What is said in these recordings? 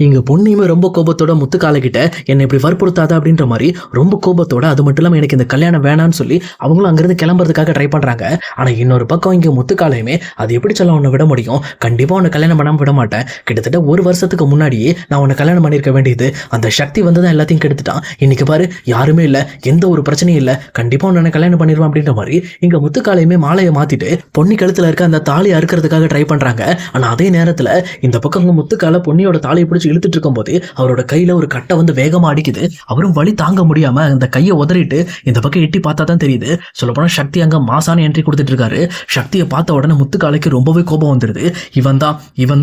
இங்க பொண்ணுமே ரொம்ப கோபத்தோட முத்துக்காலகிட்ட என்னை இப்படி வற்புறுத்தாத அப்படின்ற மாதிரி ரொம்ப கோபத்தோட, அது மட்டும் இல்லாம எனக்கு இந்த கல்யாணம் வேணான்னு சொல்லி அவங்களும் அங்கிருந்து கிளம்புறதுக்காக ட்ரை பண்றாங்க. ஆனா இன்னொரு பக்கம் இங்க முத்துக்காலையுமே அது எப்படி சொல்ல உன்னை விட முடியும், கண்டிப்பா உன்னை கல்யாணம் பண்ணாம விட மாட்டேன். கிட்டத்தட்ட ஒரு வருஷத்துக்கு முன்னாடியே நான் உன்னை கல்யாணம் பண்ணிருக்க வேண்டியது, அந்த சக்தி வந்து தான் எல்லாத்தையும் கெடுத்துட்டான். இன்னைக்கு பாரு யாருமே இல்ல, எந்த ஒரு பிரச்சனையும் இல்ல, கண்டிப்பா உன்னை கல்யாணம் பண்ணிடுவான் அப்படின்ற மாதிரி இங்க முத்துக்காலையுமே மாலையை மாத்திட்டு பொன்னி கழுத்துல இருக்க அந்த தாலி அறுக்கிறதுக்காக ட்ரை பண்றாங்க. ஆனா அதே நேரத்துல இந்த பக்கம் முத்துக்கால பொன்னியோட தாலியை பிடிச்சி இழுத்துட்டு இருக்கும் போது அவரோட கையில ஒரு கட்டை வந்து வேகமா அடிக்குது. அவரும் வலி தாங்க முடியாம அந்த கையை உதறிட்டு இந்த பக்கம் எட்டி பார்த்தா தான் தெரியுது. சொல்லப்போனா சக்தி அங்க மாசான என்ட்ரி கொடுத்துட்டு இருக்காரு. சக்தியை பார்த்த உடனே முத்துக்காலைக்கு ரொம்பவே கோபம் வந்துருது. இவன்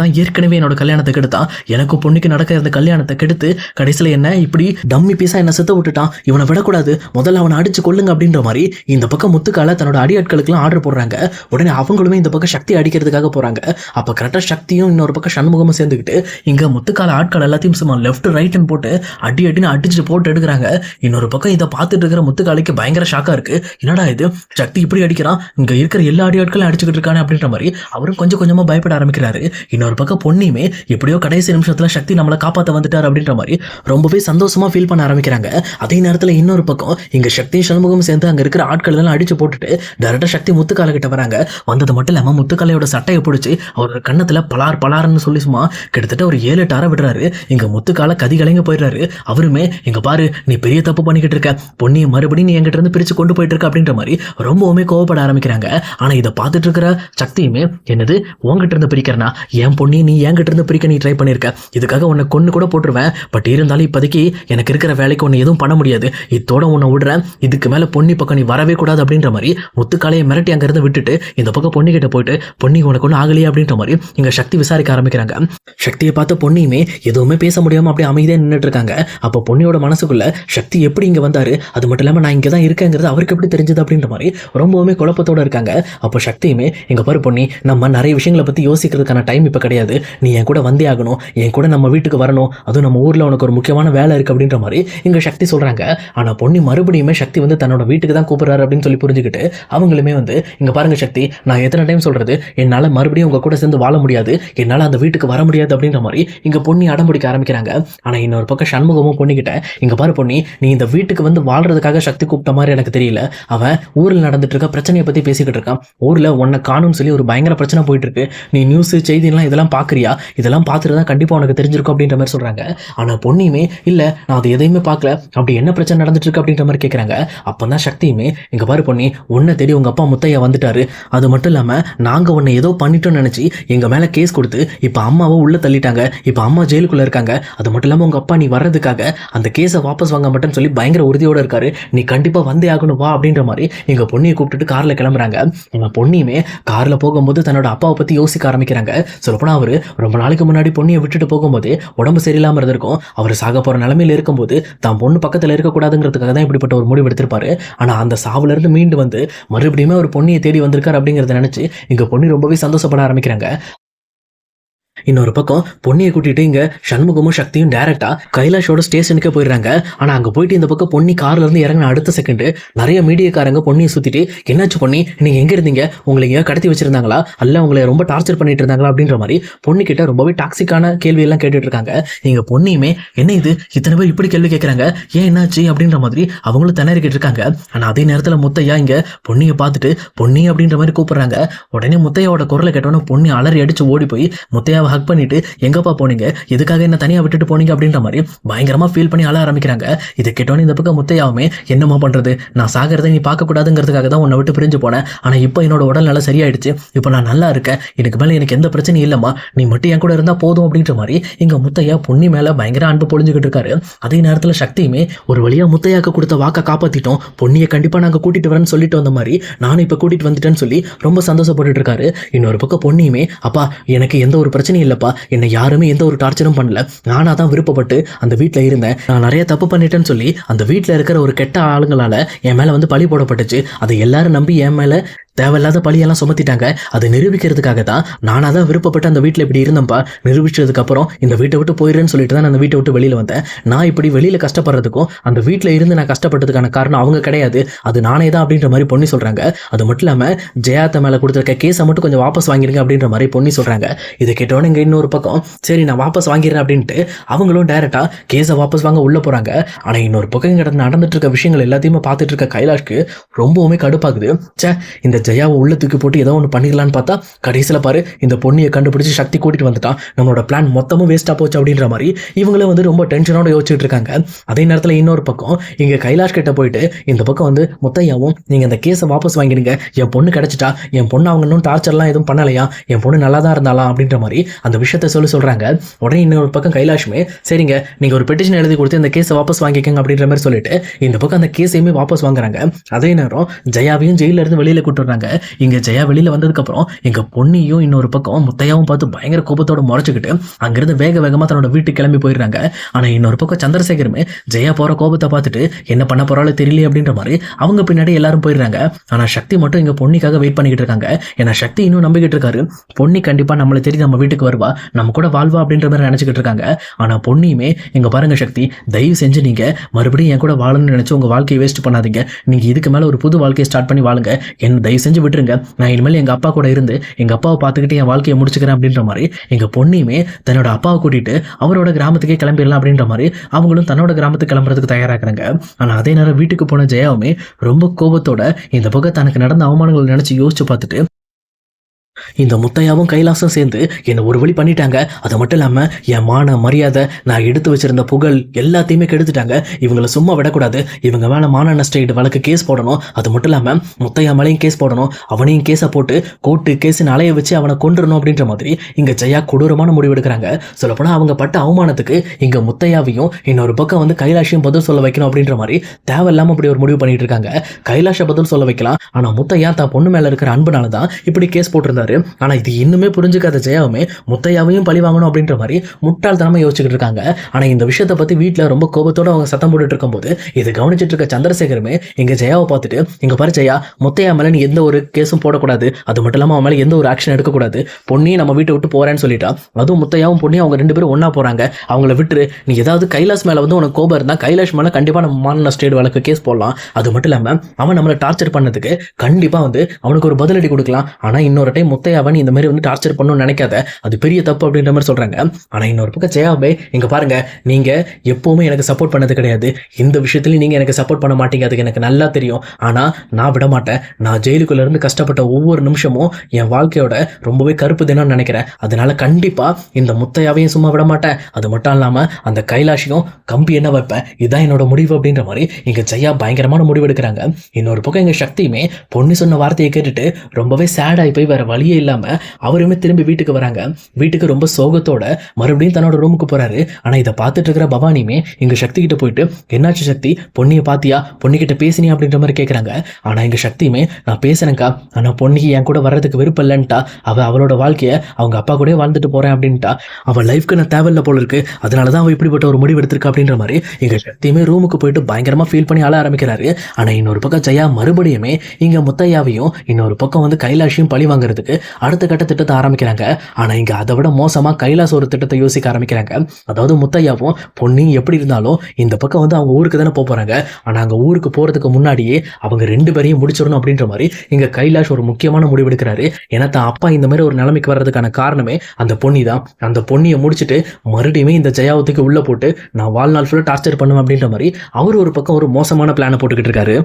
தான் ஏற்கனவே என்னோட கல்யாணத்தை கெடுத்தான், எனக்கும் பொண்ணுக்கு நடக்கிற அந்த கல்யாணத்தை கெடுத்து கடைசியில என்ன இப்படி டம்மி பீஸா என்ன செத்த விட்டுட்டான், இவனை விடக்கூடாது, முதல்ல அவனை அடிச்சு கொள்ளுங்க அப்படின்ற மாதிரி இந்த பக்கம் முத்துக்கால தன்னோட அடியாட்களுக்கு ஆர்டர் போடுறாங்க. உடனே அவங்களுமே இந்த பக்கம் சக்தி அடிக்கிறதுக்காக போறாங்க. அப்ப கரெக்டா சக்தியும் இன்னொரு பக்கம் சண்முகமும் சேர்ந்துக்கிட்டு இங்க முத்துக்கால ஆட்கள் எல்லாத்தையும் சும்மா லெஃப்ட் ரைட்னு போட்டு அடின்னு அடிச்சு போட்டு எடுக்கிறாங்க. இன்னொரு பக்கம் இதை பார்த்துட்டு இருக்கிற முத்துக்காலைக்கு பயங்கர ஷாக்கா இருக்கு. என்னடா இது, சக்தி இப்படி அடிக்கிறான், இங்க இருக்கிற எல்லா அடியாட்களும் அடிச்சுக்கிட்டு இருக்கானே அப்படின்ற மாதிரி அவரும் கொஞ்சம் கொஞ்சமா பயப்பட ஆரம்பிக்கிறாரு. இன்னொரு பக்கம் பொன்னியுமே எப்படியோ கடைசி நிமிஷத்துல சக்தி நம்மளை காப்பாற்ற வந்துட்டார் அப்படின்ற மாதிரி ரொம்பவே சந்தோஷமா ஃபீல் பண்ண ஆரம்பிக்கிறாங்க. அதே நேரத்துல இன்னொரு பக்கம் இங்க சக்தி சண்முகம் சேர்ந்து அங்க இருக்கிற ஆட்கள் எல்லாம் அடிச்சு போட்டுட்டு டைரக்டா சக்தி முத்துக்கால கிட்ட வராங்க. வந்தது மட்டும் இல்லாம முத்துக்காலையோட சட்டையை பிடிச்சி அவரோட கண்ணத்துல பலார்னு சொல்லி சும்மா கிட்டத்தட்ட ஒரு 7-8 அறை விடுறாரு. இங்க முத்துக்கால கதிகலைங்க போயிடுறாரு. அவருமே இங்க பாரு நீ பெரிய தப்பு பண்ணிக்கிட்டு இருக்க, பொன்னியை மறுபடியும் நீ என்கிட்ட இருந்து பிரிச்சு கொண்டு போயிட்டு இருக்க அப்படின்ற மாதிரி ரொம்பவுமே கோவப்பட ஆரம்பிக்கிறாங்க. ஆனா இதை பார்த்துட்டு இருக்கிற சக்தியுமே என்னது உங்ககிட்ட இருந்து பிரிக்கிறனா, என் பொண்ணி நீ என்கிட்ட இருந்து பிரிக்க நீ ட்ரை பண்ணிருக்க, இதுக்காக உன்னை கொண்டு கூட போட்டுருவேன், பட் இருந்தாலும் இப்போதைக்கு எனக்கு இருக்கிற வேலைக்கு உன்னை எதுவும் பண்ண முடியாது, இதோட உன்னை விடுறேன், இதுக்கு மேல பொன்னி பக்கம் நீ வரவே கூடாது அப்படின்ற மாதிரி முத்துக்காலையை மிரட்டி அங்க இருந்து விட்டுட்டு இந்த பக்கம் பொன்னி கிட்ட போயிட்டு பொன்னி உனக்கு ஒன்றும் ஆகலையே அப்படின்ற மாதிரி இங்க சக்தி விசாரிக்க ஆரம்பிக்கிறாங்க. சக்தியை பார்த்த பொன்னியுமே எதுவுமே பேச முடியாம அப்படியே அமைதியா நின்றுட்டு இருக்காங்க. அப்போ பொன்னியோட மனசுக்குள்ள சக்தி எப்படி இங்க வந்தாரு, அது மட்டும் இல்லாம நான் இங்க தான் இருக்கேங்கிறது அவருக்கு எப்படி தெரிஞ்சது அப்படின்ற மாதிரி ரொம்பவுமே குழப்பத்தோட இருக்காங்க. அப்போ சக்தியுமே இங்க பாரு பொன்னி, நம்ம நிறைய விஷயங்களை பத்தி யோசிக்கிறதுக்கான டைம் இப்ப கிடையாது, நீ என் கூட வந்தே ஆகணும், என் கூட நம்ம வீட்டுக்கு வரணும், அதுவும் நம்ம ஊர்ல உனக்கு ஒரு முக்கியமான வேலை இருக்கு அப்படின்ற மாதிரி இங்க சக்தி சொல்றாங்க. ஆனா பொன்னி மறுபடியுமே சக்தி வந்து தன்னோட வீட்டுக்கு தான் கூப்பிடுறாரு அப்படின்னு சொல்லி புரிஞ்சுக்கிட்டு அவங்களுமே வந்து இங்க பாருங்க சக்தி, நான் எத்தனை டைம் சொல்றது, என்னால மறுபடியும் உங்க கூட சேர்ந்து வாழ முடியாது, என்னால அந்த வீட்டுக்கு வர முடியாது அப்படின்ற மாதிரி இங்க பொன்னி அடம்பிடிக்க ஆரம்பிக்கிறாங்க. ஆனா இன்னொரு பக்கம் சண்முகமும் பொண்ணிக்கிட்ட இங்க பாரு பொன்னி, நீ இந்த வீட்டுக்கு வந்து வாழ்றதுக்காக சக்தி கூப்பிட்ட மாதிரி எனக்கு தெரியல, அவன் ஊர்ல நடந்துட்டு இருக்க பிரச்சனையை பத்தி பேசிக்கிட்டு இருக்கான், ஊர்ல உன்னை காணும்னு சொல்லி ஒரு பயங்கர பிரச்சனை போயிட்டு இருக்கு, நீ நியூஸ் செய்தி எல்லாம் இதெல்லாம் பாக்குறியா, இதெல்லாம் பார்த்துட்டு தான் கண்டிப்பா உனக்கு தெரிஞ்சிருக்கும் அப்படின்ற மாதிரி சொல்றாங்க. ஆனா பொன்னியுமே இல்ல நான் அது எதையுமே பார்க்கல, அப்படி என்ன பிரச்சனை நடந்துட்டு இருக்கு அப்படின்ற மாதிரி கேட்கறாங்க. அப்பதான் சக்தியுமே இங்க பாரு பொன்னி, உன்னை தேடி உங்க அப்பா முத்தையா வந்துட்டாரு, அது மட்டும் இல்லாம நாங்க உன்னை ஏதோ பண்ணிட்டோம்னு நினைச்சு எங்க மேல கேஸ் கொடுத்து இப்ப அம்மாவை உள்ள தள்ளிட்டாங்க, இப்ப அம்மா ஜெயிலுக்குள்ள இருக்காங்க, அது மட்டும் இல்லாம உங்க அப்பா நீ வர்றதுக்காக அந்த கேஸை வாபஸ் வாங்க மாட்டேன்னு சொல்லி பயங்கர உறுதியோட இருக்காரு, நீ கண்டிப்பா வந்தே ஆகணும் வா அப்படின்ற மாதிரி எங்க பொண்ணியை கூப்பிட்டுட்டு கார்ல கிளம்புறாங்க. எங்க பொண்ணியுமே கார்ல போகும்போது தன்னோட அப்பாவை பத்தி யோசிக்க ஆரம்பிக்கிறாங்க. சொல்லப்போனா அவரு ரொம்ப நாளைக்கு முன்னாடி பொண்ணியை விட்டுட்டு போகும்போது உடம்பு சரியில்லாம இருந்திருக்கும், அவர் சாக போற நிலைமையில இருக்கும்போது தான் பொண்ணு பக்கத்துல இருக்கக்கூடாதுங்கிறதுக்காக தான் இப்படிப்பட்ட ஒரு முடிவு எடுத்திருப்பாரு. ஆனா அந்த சாவுல இருந்து மீண்டு வந்து மறுபடியுமே ஒரு பொண்ணியை தேடி வந்திருக்காரு அப்படிங்கறத நினைச்சு இங்க பொண்ணு ரொம்பவே சந்தோஷப்பட ஆரம்பிக்கிறாங்க. இன்னொரு பக்கம் பொன்னியை கூட்டிட்டு இங்க சண்முகமும் சக்தியும் டைரக்டா கைலாஷோட ஸ்டேஷனுக்கே போயிடுறாங்க. ஆனா அங்க போயிட்டு இந்த பக்கம் பொன்னி கார்ல இருந்து இறங்கின அடுத்த செகண்ட் நிறைய மீடியாக்காரங்க பொன்னியை சுத்திட்டு என்னாச்சு பொன்னி, நீங்க எங்க இருந்தீங்க, உங்களை எங்க கடத்தி வச்சிருந்தாங்களா, அல்ல உங்களை ரொம்ப டார்ச்சர் பண்ணிட்டு இருந்தாங்களா அப்படின்ற மாதிரி பொன்னி கிட்ட ரொம்பவே டாக்ஸிக்கான கேள்வி எல்லாம் கேட்டுட்டு இருக்காங்க. இங்க பொன்னியுமே என்ன இது இத்தனை பேர் இப்படி கேள்வி கேட்கறாங்க, ஏன் என்னாச்சு அப்படின்ற மாதிரி அவங்களும் திணறிக்கிட்டு இருக்காங்க. ஆனா அதே நேரத்துல முத்தையா இங்க பொன்னியை பார்த்துட்டு பொன்னி அப்படின்ற மாதிரி கூப்பிடுறாங்க. உடனே முத்தையாவோட குரலை கேட்டோன்னு பொன்னி அலறி அடிச்சு ஓடி போய் முத்தையா ஹக் பண்ணிட்டு எங்கப்பா போனீங்க, எதுக்காக என்ன தனியா விட்டுட்டு போனீங்க அப்படின்ற மாதிரி பயங்கரமா ஃபீல் பண்ணி அழ ஆரம்பிக்கிறாங்க. இதை கேட்டோன்னு இந்த பக்கம் முத்தையாவுமே என்னமா பண்றது, நான் சாகிறதை நீ பார்க்க கூடாதுங்கிறதுக்காக தான் உன்னை விட்டு பிரிஞ்சு போனேன், ஆனா இப்போ என்னோட உடல் நல்லா சரியாயிடுச்சு, இப்போ நான் நல்லா இருக்கேன், இதுக்கு மேல எனக்கு எந்த பிரச்சனையும் இல்லம்மா, நீ மட்டும் என் கூட இருந்தா போதும் அப்படின்ற மாதிரி இங்க முத்தையா பொன்னி மேல பயங்கர அன்பு பொழிஞ்சுக்கிட்டு இருக்காரு. அதே நேரத்துல சக்தியுமே ஒரு வழியா முத்தையாக்கு கொடுத்த வாக்க காப்பாத்திட்டோம், பொன்னியை கண்டிப்பா நாங்க கூட்டிட்டு வரேன்னு சொல்லிட்டு வந்த மாதிரி நானும் இப்ப கூட்டிட்டு வந்துட்டேன்னு சொல்லி ரொம்ப சந்தோஷப்பட்டு இருக்காரு. இன்னொரு பக்கம் பொன்னியுமே அப்பா எனக்கு எந்த ஒரு பிரச்சனையும் இல்லப்பா, என்னை யாருமே எந்த ஒரு டார்ச்சரும் பண்ணல, நானா தான் விருப்பப்பட்டு அந்த வீட்டுல இருந்தேன், நான் நிறைய தப்பு பண்ணிட்டேன்னு சொல்லி அந்த வீட்டுல இருக்கிற ஒரு கெட்ட ஆளுங்களால என் மேல வந்து பழி போடப்பட்டுச்சு, அதை எல்லாரும் நம்பி என் மேல தேவையில்லாத பழியெல்லாம் சுமத்திட்டாங்க. அதை நிரூபிக்கிறதுக்காக தான் நானா தான் விருப்பப்பட்டு அந்த வீட்டில் இப்படி இருந்தேன்ப்பா. நிரூபிச்சதுக்கு அப்புறம் இந்த வீட்டை விட்டு போயிடுறேன்னு சொல்லிட்டு தான் நான் அந்த வீட்டை விட்டு வெளியில வந்தேன். நான் இப்படி வெளியில கஷ்டப்படுறதுக்கும் அந்த வீட்டில் இருந்து நான் கஷ்டப்பட்டதுக்கான காரணம் அவங்க கிடையாது, அது நானே தான் அப்படின்ற மாதிரி பொன்னி சொல்றாங்க. அது மட்டும் இல்லாம ஜெயாத்த மேல கொடுத்துருக்க கேஸை மட்டும் கொஞ்சம் வாபஸ் வாங்கிருங்க அப்படின்ற மாதிரி பொன்னி சொல்றாங்க. இதை கேட்டோன்னு இங்க இன்னொரு பக்கம் சரி நான் வாபஸ் வாங்கிடுறேன் அப்படின்ட்டு அவங்களும் டைரக்டா கேஸை வாபஸ் வாங்க உள்ள போறாங்க. ஆனா இன்னொரு பக்கம் இங்க நடந்துட்டு இருக்க விஷயங்கள் எல்லாத்தையுமே பார்த்துட்டு இருக்க கைலாஷ்க்கு ரொம்பவுமே கடுப்பாகுது. சே, இந்த ஜெயாவை உள்ள தூக்கி போட்டு ஏதோ ஒன்று பண்ணிடலான்னு பார்த்தா கடைசியில் பாரு இந்த பொண்ணியை கண்டுபிடிச்சு சக்தி கூட்டிட்டு வந்துட்டான், நம்மளோட பிளான் மொத்தமும் வேஸ்டா போச்சு அப்படின்ற மாதிரி இவங்களும் வந்து ரொம்ப டென்ஷனோட யோசிச்சுட்டு இருக்காங்க. அதே நேரத்தில் இன்னொரு பக்கம் இங்க கைலாஷ் கிட்ட போயிட்டு இந்த பக்கம் வந்து முத்தையாவும் நீங்க இந்த கேஸை வாபஸ் வாங்கிடுங்க, என் பொண்ணு கிடைச்சிட்டா, என் பொண்ணு அவங்க இன்னும் டார்ச்சர்லாம் எதுவும் பண்ணலையா, என் பொண்ணு நல்லா தான் இருந்தாலாம் அப்படின்ற மாதிரி அந்த விஷயத்த சொல்றாங்க. உடனே இன்னொரு பக்கம் கைலாஷுமே சரிங்க நீங்க ஒரு பெட்டிஷன் எழுதி கொடுத்து இந்த கேஸை வாபஸ் வாங்கிக்கங்க அப்படின்ற மாதிரி சொல்லிட்டு இந்த பக்கம் அந்த கேஸையுமே வாபஸ் வாங்குறாங்க. அதே நேரம் ஜெயாவையும் ஜெயில இருந்து வெளியில கூட்டு வர்றாங்க. இங்க ஜெயா வெளியில வந்ததுக்கு அப்புறம் எங்க பொண்ணியும் இன்னொரு பக்கம் முத்தையாவும் பார்த்து பயங்கர கோபத்தோட முறைச்சுக்கிட்டு அங்கிருந்து வேக வேகமா தன்னோட வீட்டுக்கு கிளம்பி போயிடுறாங்க. ஆனா இன்னொரு பக்கம் சந்திரசேகருமே ஜெயா போற கோபத்தை பார்த்துட்டு என்ன பண்ண போறாலும் தெரியல அப்படின்ற மாதிரி அவங்க பின்னாடி எல்லாரும் போயிடுறாங்க. ஆனா சக்தி மட்டும் இங்க பொன்னிக்காக வெயிட் பண்ணிக்கிட்டு இருக்காங்க. ஏன்னா சக்தி இன்னும் நம்பிக்கிட்டு இருக்காரு பொன்னி கண்டிப்பா நம்மளை தெரிஞ்சு நம்ம வீட்டுக்கு வருவா, நம்ம கூட வாழ்வா அப்படின்ற மாதிரி நினைச்சுக்கிட்டு இருக்காங்க. ஆனா பொன்னியுமே இங்க பாருங்க சக்தி, தயவு செஞ்சு நீங்க மறுபடியும் என் கூட வாழணும்னு நினைச்சு உங்க வாழ்க்கையை வேஸ்ட் பண்ணாதீங்க, நீங்க இதுக்கு மேல ஒரு புது வாழ்க்கையை ஸ்டார்ட் பண்ணி வாழுங்க, என்ன தயவு செஞ்சு விட்டுருங்க, நான் இனிமேல் எங்க அப்பா கூட இருந்து எங்க அப்பாவை பார்த்துக்கிட்டு என் வாழ்க்கையை முடிச்சுக்கிறேன் அப்படின்ற மாதிரி எங்க பொண்ணியுமே தன்னோட அப்பாவை கூட்டிட்டு அவரோட கிராமத்துக்கே கிளம்பிடலாம் அப்படின்ற மாதிரி அவங்களும் தன்னோட கிராமத்துக்கு கிளம்புறதுக்கு தயாராகிறாங்க. ஆனா அதே நேரம் வீட்டுக்கு போன ஜெயாவுமே ரொம்ப கோபத்தோட இந்த பக்கம் தனக்கு நடந்த அவமானங்களை நினைச்சு யோசிச்சு பார்த்துட்டு இந்த முத்தையாவும் கைலாசம் சேர்ந்து என்னை ஒரு வழி பண்ணிட்டாங்க, அது மட்டும் இல்லாமல் என் மான மரியாதை நான் எடுத்து வச்சிருந்த புகழ் எல்லாத்தையுமே கெடுத்துட்டாங்க, இவங்களை சும்மா விடக்கூடாது, இவங்க மேலே மான நஷ்ட வழக்கு கேஸ் போடணும், அது மட்டும் இல்லாமல் முத்தையா மேலேயும் கேஸ் போடணும், அவனையும் கேஸை போட்டு கோர்ட்டு கேஸுன்னு அலைய வச்சு அவனை கொண்டுடணும் அப்படின்ற மாதிரி இங்கே ஜெயா கொடூரமான முடிவு எடுக்கிறாங்க. சொல்லப்போனால் அவங்க பட்ட அவமானத்துக்கு இங்கே முத்தையாவையும் இன்னொரு பக்கம் வந்து கைலாஷையும் பதில் சொல்ல வைக்கணும் அப்படின்ற மாதிரி தேவையில்லாமல் அப்படி ஒரு முடிவு பண்ணிட்டு இருக்காங்க. கைலாஷை பதில் சொல்ல வைக்கலாம், ஆனால் முத்தையா தான் பொண்ணு மேலே இருக்கிற அன்புனால தான் இப்படி கேஸ் போட்டிருந்தாரு. ஆனா இது இன்னுமே புரிஞ்சுக்காத ஜெயாவுமே முத்தையாவையும் பழி வாங்கணும் அப்படின்ற மாதிரி முட்டாள்தனமா யோசிச்சுக்கிட்டு இருக்காங்க. ஆனா இந்த விஷயத்தை பத்தி வீட்டுல ரொம்ப கோபத்தோட அவங்க சத்தம் போட்டுட்டு இருக்கும் போது இதை கவனிச்சிட்டு இருக்க சந்திரசேகருமே இங்க ஜெயாவை பார்த்துட்டு இங்க பாரு ஜெயா, முத்தையா மேல நீ எந்த ஒரு கேஸும் போடக்கூடாது, அது மட்டும் இல்லாம அவன் மேல எந்த ஒரு ஆக்ஷன் எடுக்கக்கூடாது, பொன்னியும் நம்ம வீட்டை விட்டு போறேன்னு சொல்லிட்டா, அதுவும் முத்தையாவும் பொன்னியும் அவங்க ரெண்டு பேரும் ஒன்னா போறாங்க, அவங்கள விட்டுரு, நீ ஏதாவது கைலாஷ் மேல வந்து உனக்கு கோபம் இருந்தா கைலாஷ் மேல கண்டிப்பா நம்ம மான ஸ்டேட் வழக்கு கேஸ் போடலாம், அது மட்டும் இல்லாம அவன் நம்மளை டார்ச்சர் பண்ணதுக்கு கண்டிப்பா வந்து அவனுக்கு ஒரு பதிலடி கொடுக்கலாம், ஆனா இன்னொரு டைம் முத்தையாவை இந்த மாதிரி வந்து டார்ச்சர் பண்ணணும்னு நினைக்காத, அது பெரிய தப்பு அப்படின்ற மாதிரி சொல்றாங்க. ஆனா இன்னொரு பக்கம் ஜெயாபே இங்க பாருங்க, நீங்க எப்பவுமே எனக்கு சப்போர்ட் பண்ணது கிடையாது, இந்த விஷயத்துலயும் நீங்க எனக்கு சப்போர்ட் பண்ண மாட்டீங்க, அதுக்கு எனக்கு நல்லா தெரியும், ஆனா நான் விட மாட்டேன், நான் ஜெயிலுக்குள்ள இருந்து கஷ்டப்பட்ட ஒவ்வொரு நிமிஷமும் என் வாழ்க்கையோட ரொம்பவே கருப்பு தினம்னு நினைக்கிறேன், அதனால கண்டிப்பா இந்த முத்தையாவையும் சும்மா விட மாட்டேன், அது மட்டும் இல்லாம அந்த கைலாஷையும் கம்பி என்ன வைப்பேன், இதுதான் என்னோட முடிவு அப்படின்ற மாதிரி இங்க ஜெயா பயங்கரமான முடிவு எடுக்கிறாங்க. இன்னொரு பக்கம் எங்க சக்தியுமே பொண்ணு சொன்ன வார்த்தையை கேட்டுட்டு ரொம்பவே சேட் ஆகி போய் வேற வழியே இல்லாம அவருமே திரும்பி வீட்டுக்கு வராங்க. வீட்டுக்கு ரொம்ப சோகத்தோட மறுபடியும் தன்னோட ரூமுக்கு போறாரு. ஆனா இதை பார்த்துட்டு இருக்கிற பவானியுமே இங்க சக்தி கிட்ட போயிட்டு என்னாச்சு சக்தி, பொன்னியை பாத்தியா, பொன்னிக்கிட்ட பேசினியா அப்படின்ற மாதிரி கேட்கறாங்க. ஆனா இங்க சக்தியுமே நான் பேசுறேன்க்கா, ஆனா பொன்னிக்கு என் கூட வர்றதுக்கு விருப்பம் இல்லைன்ட்டா, அவளோட வாழ்க்கையை அவங்க அப்பா கூட வாழ்ந்துட்டு போறேன் அப்படின்ட்டா, அவள் லைஃப்க்கு நான் தேவையில்ல போல இருக்கு, அதனாலதான் அவ இப்படிப்பட்ட ஒரு முடிவு எடுத்திருக்கா அப்படின்ற மாதிரி இங்க சக்தியுமே ரூமுக்கு போயிட்டு பயங்கரமா ஃபீல் பண்ணி ஆள ஆரம்பிக்கிறாரு. ஆனா இன்னொரு பக்கம் ஜெயா மறுபடியுமே இங்க முத்தையாவையும் இன்னொரு பக்கம் வந்து கைலாஷையும் பழி வாங்குறதுக்கு அடுத்த கட்ட திட்டத்தை ஆரம்பிக்கிறாங்க. ஆனா இங்க அதை விட மோசமா கைலாஷ் ஒரு திட்டத்தை யோசிக்க ஆரம்பிக்கிறாங்க. அதாவது முத்தையாவும் பொன்னியும் எப்படி இருந்தாலும் இந்த பக்கம் வந்து அவங்க ஊருக்கு தானே போறாங்க, ஆனா அங்க ஊருக்கு போறதுக்கு முன்னாடியே அவங்க ரெண்டு பேரையும் முடிச்சிடணும் அப்படின்ற மாதிரி இங்க கைலாஷ் ஒரு முக்கியமான முடிவு எடுக்கிறாரு. ஏன்னா தான் அப்பா இந்த மாதிரி ஒரு நிலைமைக்கு வர்றதுக்கான காரணமே அந்த பொன்னி தான். அந்த பொன்னியை முடிச்சுட்டு மறுபடியுமே இந்த ஜெயாவத்துக்கு உள்ள போட்டு நான் வாழ்நாள் ஃபுல்லா டார்ச்சர் பண்ணுவேன் அப்படின்ற மாதிரி அவர் ஒரு பக்கம் ஒரு மோசமான பிளானை போட்டுக்கிட்டு இருக்காரு.